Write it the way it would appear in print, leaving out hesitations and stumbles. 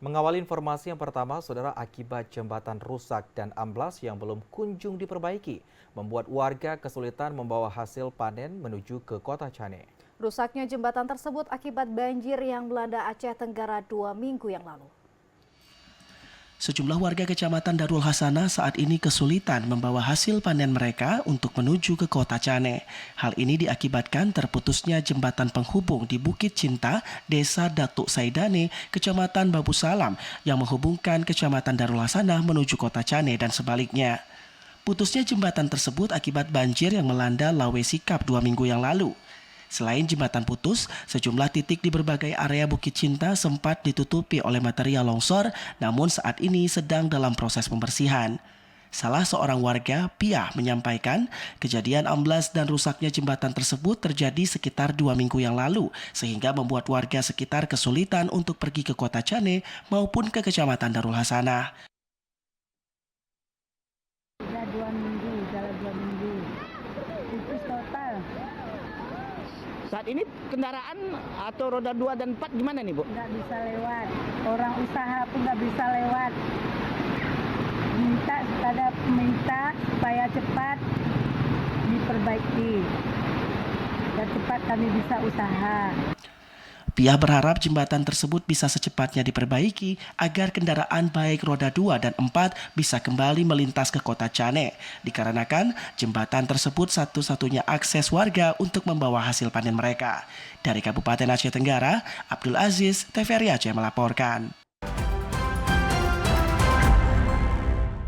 Mengawali informasi yang pertama, saudara, akibat jembatan rusak dan amblas yang belum kunjung diperbaiki, membuat warga kesulitan membawa hasil panen menuju ke kota Cane. Rusaknya jembatan tersebut akibat banjir yang melanda Aceh Tenggara 2 minggu yang lalu. Sejumlah warga Kecamatan Darul Hasanah saat ini kesulitan membawa hasil panen mereka untuk menuju ke kota Cane. Hal ini diakibatkan terputusnya jembatan penghubung di Bukit Cinta, Desa Datuk Saidane, Kecamatan Babu Salam yang menghubungkan Kecamatan Darul Hasanah menuju kota Cane dan sebaliknya. Putusnya jembatan tersebut akibat banjir yang melanda Lawe Sikap 2 minggu yang lalu. Selain jembatan putus, sejumlah titik di berbagai area Bukit Cinta sempat ditutupi oleh material longsor, namun saat ini sedang dalam proses pembersihan. Salah seorang warga, Piah, menyampaikan kejadian amblas dan rusaknya jembatan tersebut terjadi sekitar 2 minggu yang lalu, sehingga membuat warga sekitar kesulitan untuk pergi ke kota Cane maupun ke Kecamatan Darul Hasanah. Jalan 2 minggu, putus total. Saat ini kendaraan atau roda 2 dan 4 gimana nih, Bu? Nggak bisa lewat, orang usaha pun nggak bisa lewat. Minta supaya cepat diperbaiki dan cepat kami bisa usaha. Piah berharap jembatan tersebut bisa secepatnya diperbaiki agar kendaraan baik roda 2 dan 4 bisa kembali melintas ke kota Cane. Dikarenakan jembatan tersebut satu-satunya akses warga untuk membawa hasil panen mereka. Dari Kabupaten Aceh Tenggara, Abdul Aziz, TVRI Aceh melaporkan.